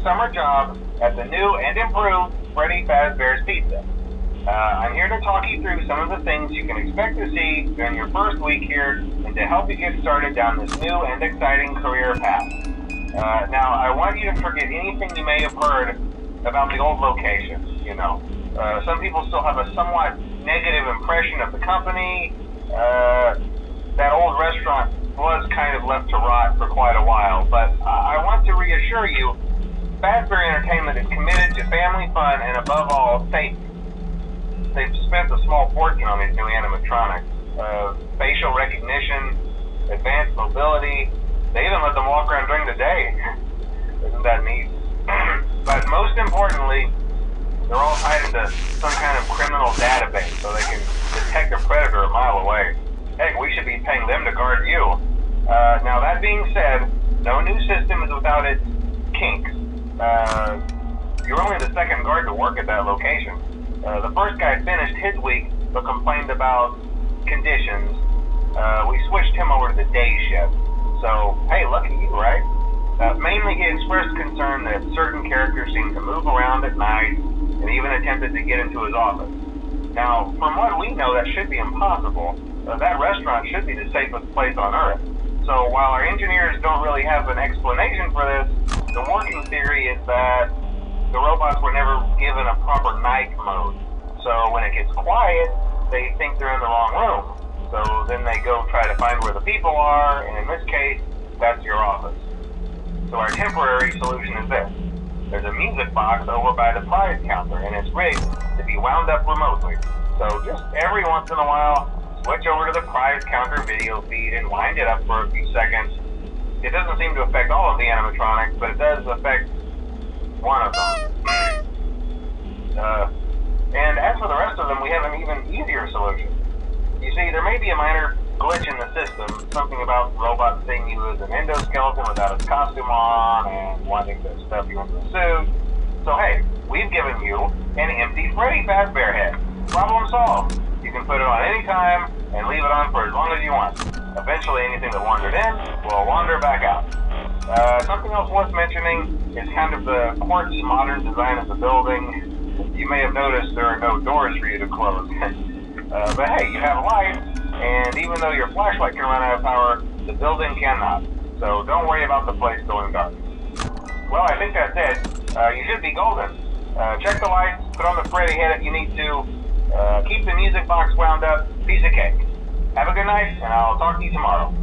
summer job at the new and improved Freddy Fazbear's Pizza. I'm here to talk you through some of the things you can expect to see during your first week here and to help you get started down this new and exciting career path. Now, I want you to forget anything you may have heard about the old location. Some people still have a somewhat negative impression of the company. That old restaurant was kind of left to rot for quite a while, but I want to reassure you, Fazbear Entertainment is committed to family fun and above all, safety. They've spent a small fortune on these new animatronics. Facial recognition, advanced mobility. They even let them walk around during the day. Isn't that neat? But most importantly, they're all tied into some kind of criminal database so they can detect a predator a mile away. Heck, we should be paying them to guard you. Now that being said, no new system is without its kinks. You're only the second guard to work at that location. The first guy finished his week but complained about conditions. We switched him over to the day shift. So, hey, lucky you, right? Mainly he expressed concern that certain characters seemed to move around at night and even attempted to get into his office. Now, from what we know, that should be impossible. That restaurant should be the safest place on Earth. So while our engineers don't really have an explanation for this, the working theory is that the robots were never given a proper night mode. So when it gets quiet, they think they're in the wrong room. So then they go try to find where the people are, and in this case, that's your office. So our temporary solution is this. There's a music box over by the prize counter, and it's rigged to be wound up remotely. So just every once in a while, switch over to the prize counter video feed and wind it up for a few seconds. It doesn't seem to affect all of the animatronics, but it does affect one of them. And as for the rest of them, we have an even easier solution. You see, there may be a minor glitch in the system, something about robots seeing you as an endoskeleton without its costume on and wanting to stuff you into a suit. So hey, we've given you an empty Freddy Fazbear head. Problem solved. You can put it on any time and leave it on for as long as you want. Eventually anything that wandered in will wander back out. Something else worth mentioning is kind of the quirky modern design of the building. You may have noticed there are no doors for you to close. But hey, you have lights, and even though your flashlight can run out of power, the building cannot. So don't worry about the place going dark. Well, I think that's it. You should be golden. Check the lights, put on the Freddy head if you need to. Keep the music box wound up, piece of cake. Have a good night, and I'll talk to you tomorrow.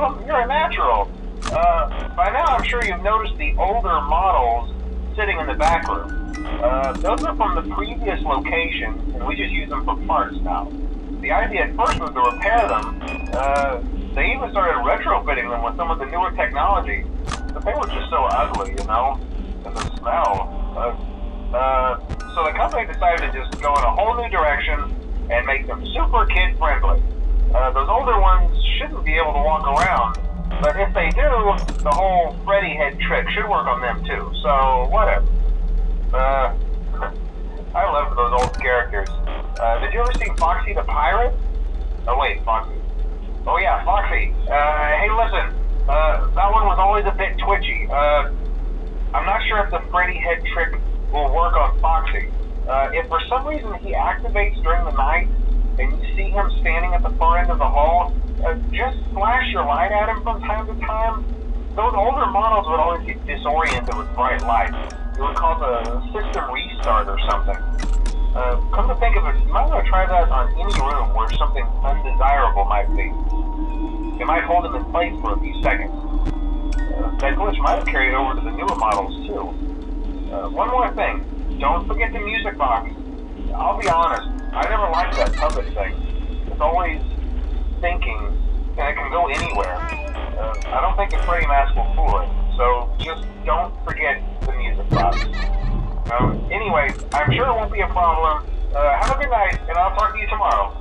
problem? You're a natural. By now I'm sure you've noticed the older models sitting in the back room. Those are from the previous location, and we just use them for parts now. The idea at first was to repair them. They even started retrofitting them with some of the newer technology, but they were just so ugly, you know? And the smell. So the company decided to just go in a whole new direction and make them super kid-friendly. Those older ones shouldn't be able to walk around, but if they do, the whole Freddy head trick should work on them too, so whatever. I loved those old characters. Did you ever see Foxy the Pirate? Oh wait, Foxy. Oh yeah, Foxy. Hey listen, that one was always a bit twitchy. I'm not sure if the Freddy head trick will work on Foxy. If for some reason he activates during the night, and you see him standing at the far end of the hall, just flash your light at him from time to time. Those older models would always get disoriented with bright lights. It would cause a system restart or something. Come to think of it, you might want to try that on any room where something undesirable might be. It might hold him in place for a few seconds. That glitch might have carried over to the newer models too. One more thing, don't forget the music box. I'll be honest, I never liked that puppet thing. It's always thinking, and it can go anywhere. I don't think the Freddy mask will fool it, so just don't forget the music box. Anyway, I'm sure it won't be a problem. Have a good night, and I'll talk to you tomorrow.